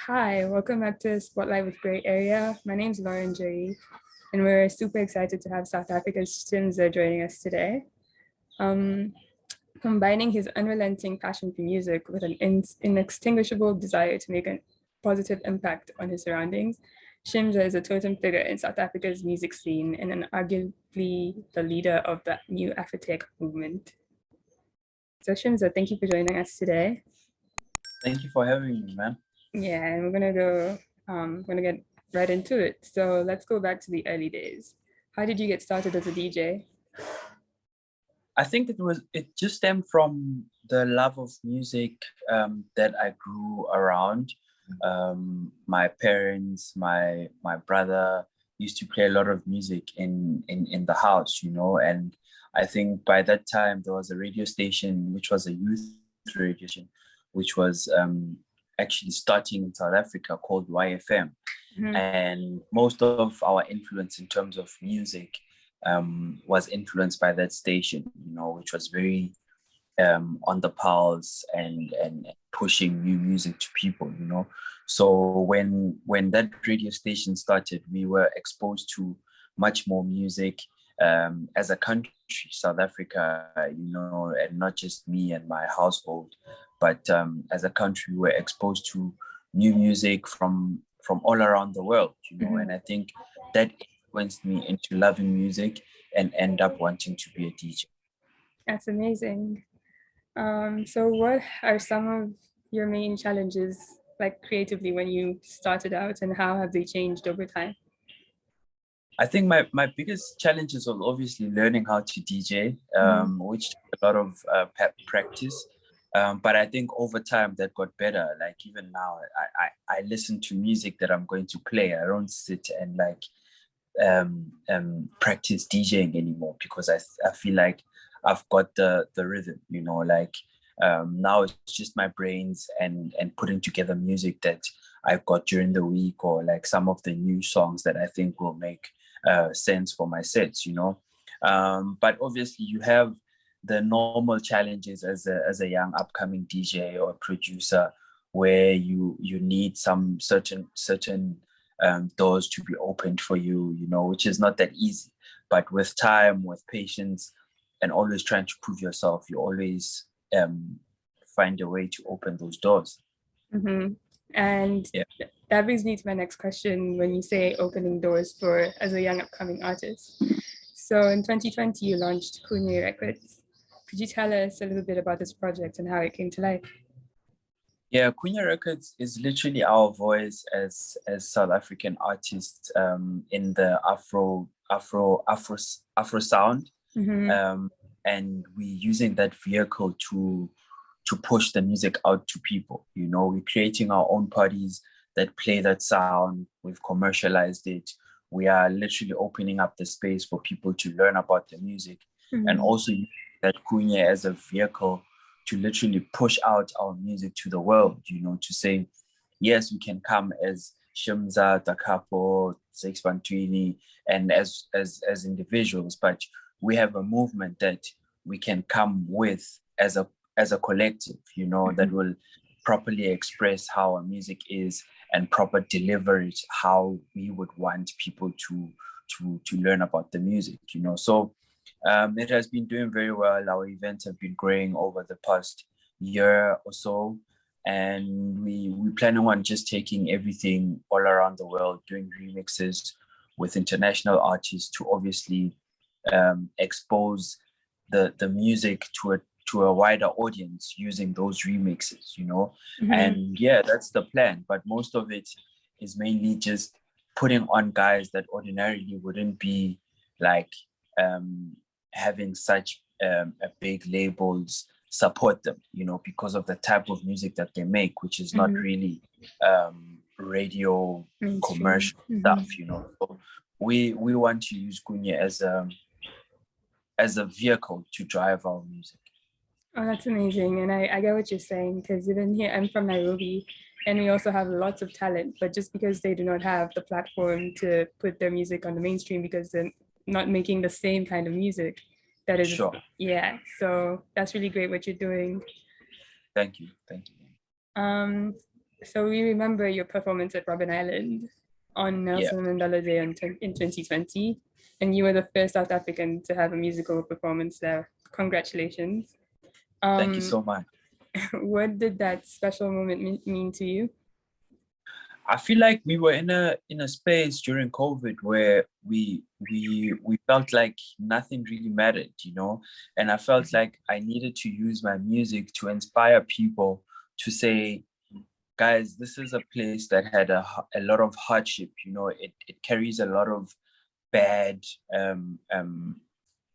Hi, welcome back to Spotlight with Grey Area. My name's Lauren Jerry, and we're super excited to have South Africa's Shimza joining us today. Um, Combining his unrelenting passion for music with an inextinguishable desire to make a positive impact on his surroundings, Shimza is a totem figure in South Africa's music scene and arguably the leader of the new Afro Tech movement. So Shimza, thank you for joining us today. Thank you for having me, man. Yeah, and we're gonna get right into it. So let's go back to the early days. How did you get started as a DJ? I think it just stemmed from the love of music that I grew around. My parents, my brother used to play a lot of music in the house, and I think by that time there was a radio station which was a youth radio station, which was actually starting in South Africa called YFM. Mhm. And most of our influence in terms of music was influenced by that station, which was very on the pulse and pushing new music to people, So when that radio station started, we were exposed to much more music as a country, South Africa, and not just me and my household, but as a country, we were exposed to new music from all around the world, Mhm. and I think that influenced me into loving music and end up wanting to be a DJ. That's amazing. So what are some of your main challenges, like creatively, when you started out, and how have they changed over time? I think my biggest challenges was obviously learning how to DJ, which took a lot of practice. But I think over time that got better. Like even now, I listen to music that I'm going to play. I don't sit and like practice DJing anymore because I feel like I've got the rhythm, now it's just my brains and putting together music that I've got during the week, or like some of the new songs that I think will make sense for my sets, but obviously you have the normal challenges as a young upcoming DJ or producer, where you need some certain doors to be opened for you, which is not that easy. But with time, with patience, and always trying to prove yourself, you always find a way to open those doors. Mm-hmm. And Yeah. that brings me to my next question. When you say opening doors for as a young upcoming artist, so in 2020 you launched KUNYE Records. Could you tell us a little bit about this project and how it came to life? Yeah, KUNYE Records is literally our voice as South African artists in the Afro sound, Mm-hmm. and we're using that vehicle to push the music out to people. We're creating our own parties that play that sound. We've commercialized it. We are literally opening up the space for people to learn about the music, and also use that KUNYE as a vehicle to literally push out our music to the world, to say, yes, we can come as Shimza, Dakapo, Sexbantwini, and as individuals, but we have a movement that we can come with as a collective, that will properly express how our music is and proper deliver it how we would want people to learn about the music, So it has been doing very well. Our events have been growing over the past year or so, and we're planning on just taking everything all around the world, doing remixes with international artists to obviously expose the music to a wider audience using those remixes, Mm-hmm. And yeah, that's the plan. But most of it is mainly just putting on guys that ordinarily wouldn't be like having such a big labels support them, because of the type of music that they make, which is not really radio Mainstream. commercial stuff, So we want to use KUNYE as a vehicle to drive our music. Oh, that's amazing. And I get what you're saying, because even here, I'm from Nairobi, and we also have lots of talent, but just because they do not have the platform to put their music on the mainstream because they're not making the same kind of music, that is, Sure. yeah. So that's really great what you're doing. Thank you. Thank you. So we remember your performance at Robben Island on Yeah. Nelson Mandela Day in 2020, and you were the first South African to have a musical performance there. Congratulations. Thank you so much. What did that special moment mean to you? I feel like we were in a space during COVID where we felt like nothing really mattered, you know, and I felt like I needed to use my music to inspire people to say, guys, this is a place that had a lot of hardship, you know, it carries a lot of bad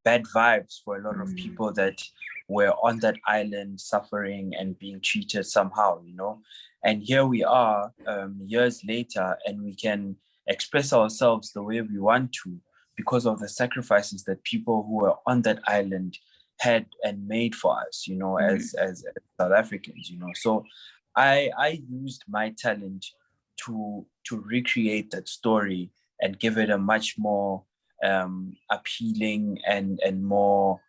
bad vibes for a lot of people that were on that island suffering and being treated somehow, you know. And here we are years later, and we can express ourselves the way we want to because of the sacrifices that people who were on that island had and made for us, you know, as South Africans, you know. So I used my talent to recreate that story and give it a much more appealing and more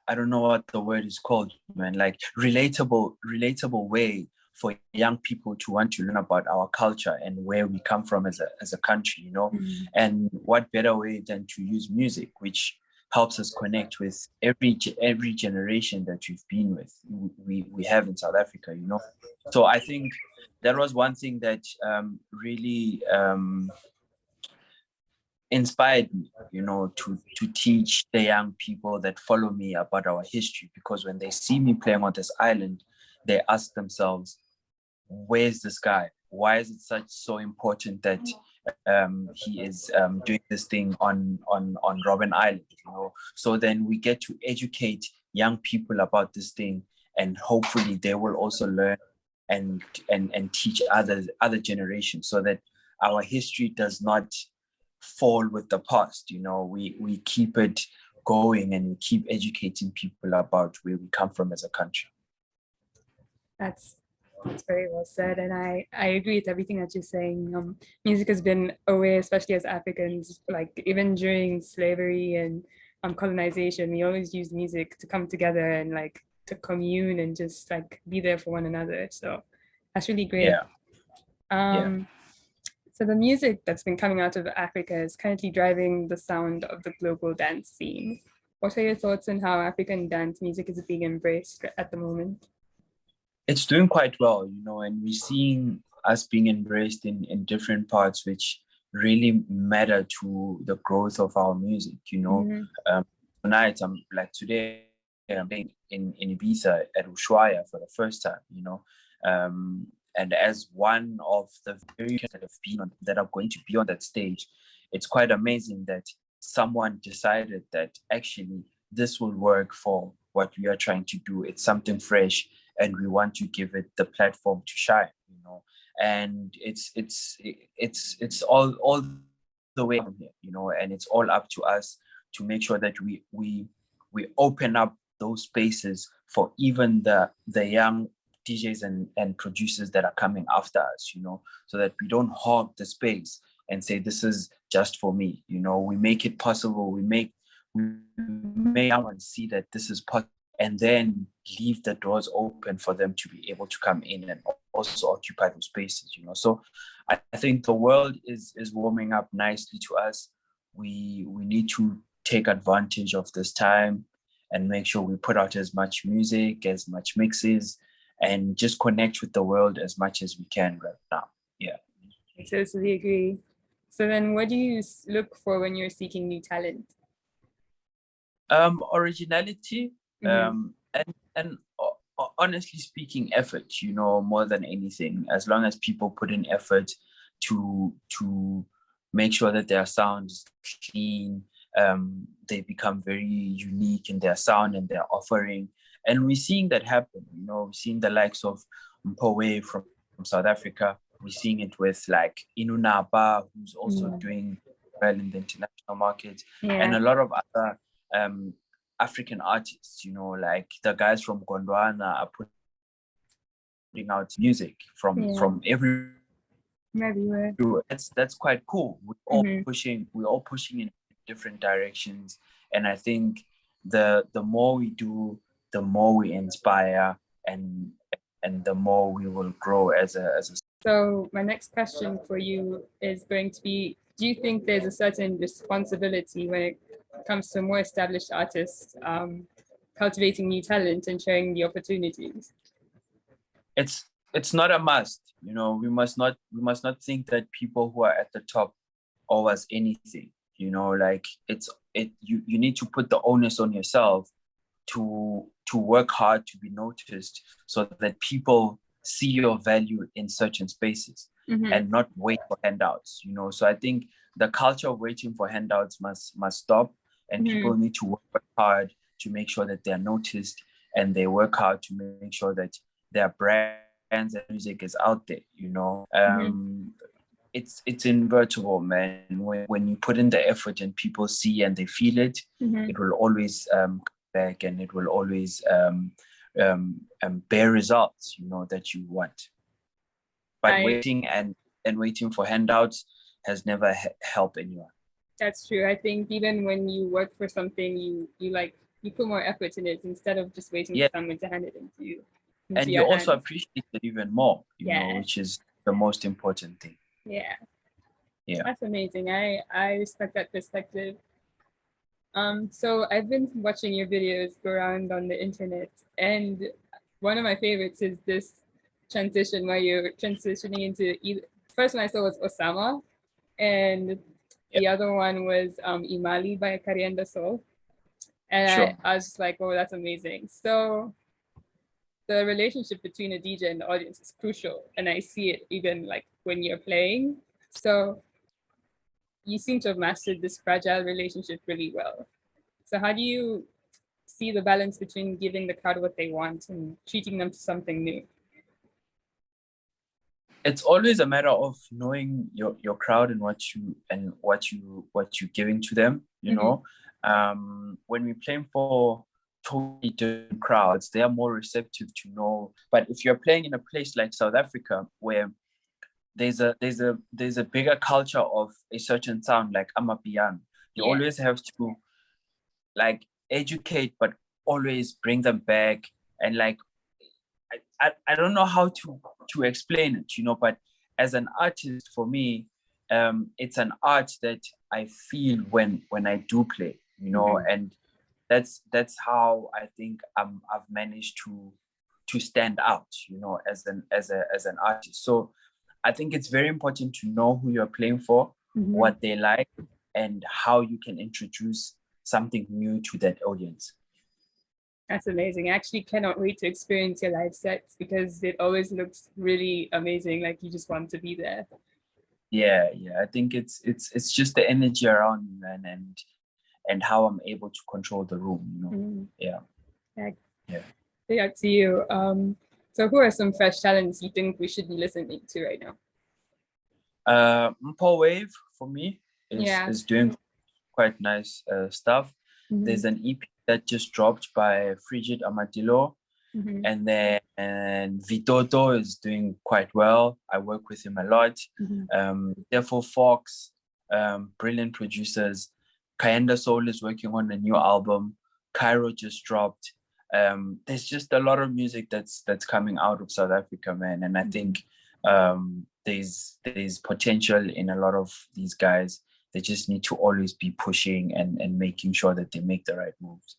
I don't know what the word is called, man, like relatable way for young people to want to learn about our culture and where we come from as a country, you know. And what better way than to use music, which helps us connect with every generation that we've been with, we have in South Africa, you know. So I think that was one thing that really inspired me, you know, to teach the young people that follow me about our history, because when they see me playing on this island, they ask themselves, where's this guy? Why is it so important that he is doing this thing on Robben Island, you know? So then we get to educate young people about this thing, and hopefully they will also learn and teach other generations, so that our history does not fall with the past, you know. We keep it going and we keep educating people about where we come from as a country. That's very well said, and I agree with everything that you're saying. Music has been a way, especially as Africans, like even during slavery and colonization, we always use music to come together and like to commune and just like be there for one another. So that's really great. Yeah. So the music that's been coming out of Africa is currently driving the sound of the global dance scene. What are your thoughts on how African dance music is being embraced at the moment? It's doing quite well, you know, and we're seeing us being embraced in different parts, which really matter to the growth of our music, you know. Tonight, today, I'm playing in Ibiza at Ushuaia for the first time, you know. And as one of the very that are going to be on that stage, it's quite amazing that someone decided that actually this will work for what we are trying to do. It's something fresh, and we want to give it the platform to shine, you know. And it's all the way from here, you know, and it's all up to us to make sure that we open up those spaces for even the young DJs and producers that are coming after us, you know, so that we don't hog the space and say this is just for me, you know. We make it possible. We make someone see that this is possible, and then leave the doors open for them to be able to come in and also occupy those spaces, you know. So I think the world is warming up nicely to us. We need to take advantage of this time and make sure we put out as much music, as much mixes, and just connect with the world as much as we can right now. Yeah. I totally agree. So then what do you look for when you're seeking new talent? Originality, and honestly speaking, effort, you know, more than anything. As long as people put in effort to make sure that their sound is clean, they become very unique in their sound and their offering. And we're seeing that happen, you know. We're seeing the likes of Mpowe from South Africa. We're seeing it with like Inunaba, who's also doing well in the international market, and a lot of other African artists, you know, like the guys from Gondwana are putting out music from everywhere. Everywhere. That's quite cool. We're all pushing in different directions. And I think the more we do, the more we inspire, and the more we will grow as a. So my next question for you is going to be, do you think there's a certain responsibility when it comes to more established artists cultivating new talent and sharing the opportunities? It's not a must. You know, we must not think that people who are at the top owe us anything. You know, like you need to put the onus on yourself to work hard to be noticed, so that people see your value in certain spaces, and not wait for handouts. You know, so I think the culture of waiting for handouts must stop, and people need to work hard to make sure that they're noticed, and they work hard to make sure that their brands and music is out there. You know, it's inevitable, man. When you put in the effort and people see and they feel it, it will always come back, and it will always bear results, you know, that you want. But waiting and waiting for handouts has never helped anyone. That's true. I think even when you work for something, you put more effort in it instead of just waiting for someone to hand it into you. And you also appreciate it even more, you know, which is the most important thing. Yeah. Yeah. That's amazing. I respect that perspective. So I've been watching your videos go around on the internet, and one of my favorites is this transition where you're transitioning into first one I saw was Osama, and the other one was Imali by Karienda Soul. And I was just like, oh, that's amazing. So the relationship between a DJ and the audience is crucial, and I see it even like when you're playing. So you seem to have mastered this fragile relationship really well. So how do you see the balance between giving the crowd what they want and treating them to something new? It's always a matter of knowing your crowd and what you're giving to them. You know, when we're playing for totally different crowds, they are more receptive to know. But if you're playing in a place like South Africa, where there's a bigger culture of a certain sound, like Amapiano, you always have to like educate, but always bring them back. And like I don't know how to explain it, you know, but as an artist, for me, it's an art that I feel when I do play, you know, and that's how I think I've managed to stand out, you know, as an artist. So I think it's very important to know who you're playing for, what they like, and how you can introduce something new to that audience. That's amazing. I actually cannot wait to experience your live sets, because it always looks really amazing. Like you just want to be there. Yeah. I think it's just the energy around me, man, and how I'm able to control the room, you know. Yeah. Big up to you. So who are some fresh talents you think we should be listening to right now? Mpo Wave for me is doing quite nice stuff. There's an EP that just dropped by Frigid Amadillo, and then Vitoto is doing quite well. I work with him a lot. Therefore Fox, brilliant producers. Kayenda Soul is working on a new album. Cairo just dropped. There's just a lot of music that's coming out of South Africa, man, and I think there's potential in a lot of these guys. They just need to always be pushing and making sure that they make the right moves.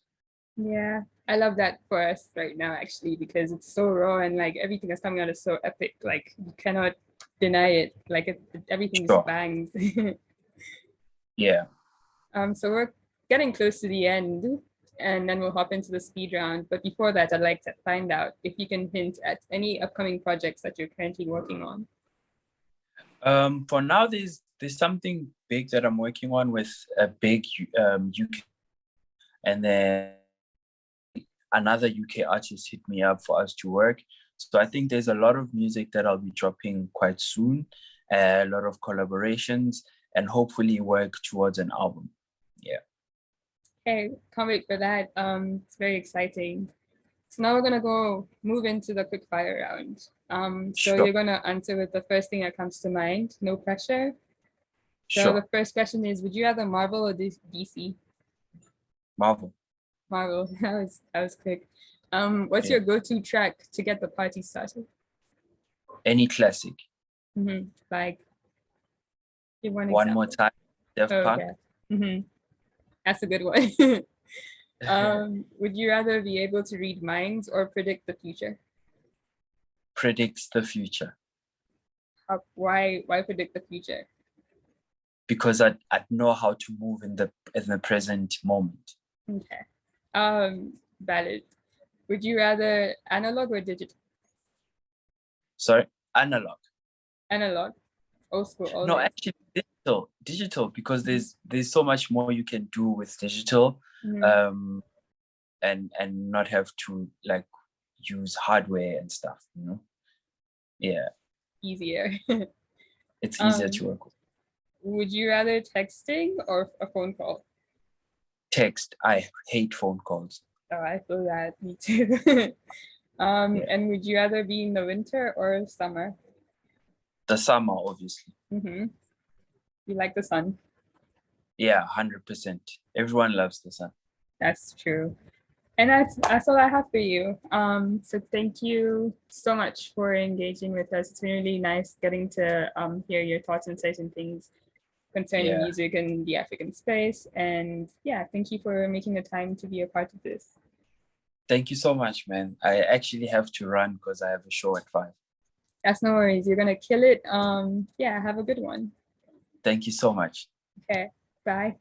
Yeah, I love that for us right now, actually, because it's so raw and like everything that's coming out is so epic. Like you cannot deny it. Like everything just bangs. Yeah. So we're getting close to the end, and then we'll hop into the speed round. But before that, I'd like to find out if you can hint at any upcoming projects that you're currently working on. For now, there's something big that I'm working on with a big UK, and then another UK artist hit me up for us to work. So I think there's a lot of music that I'll be dropping quite soon, a lot of collaborations, and hopefully work towards an album. Yeah. Okay, can't wait for that. It's very exciting. So now we're gonna move into the quick fire round. So you're gonna answer with the first thing that comes to mind. No pressure. So Sure. the first question is, would you rather Marvel or DC? Marvel. Marvel. That was quick. What's Yeah. your go-to track to get the party started? Any classic. Like, give one One more example. time. Def Oh, Punk. okay. That's a good one. Would you rather be able to read minds or predict the future? Predicts the future. Why predict the future? Because I'd know how to move in the present moment. Okay. Valid. Would you rather analog or digital? Sorry, analog. Analog. Old school No, always. actually digital, because there's so much more you can do with digital, and not have to like use hardware and stuff, you know. Yeah, Easier. it's easier to work with. Would you rather texting or a phone call? Text. I hate phone calls. Oh, I feel that. Me too. Yeah. And would you rather be in the winter or summer? The summer, obviously. You like the sun? Yeah, 100%. Everyone loves the sun. That's true. And that's all I have for you. So thank you so much for engaging with us. It's been really nice getting to hear your thoughts and certain things concerning music and the African space. And yeah, thank you for making the time to be a part of this. Thank you so much, man. I actually have to run because I have a show at 5. That's no worries. You're gonna kill it. Yeah, have a good one. Thank you so much. Okay, bye.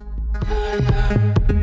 Bye.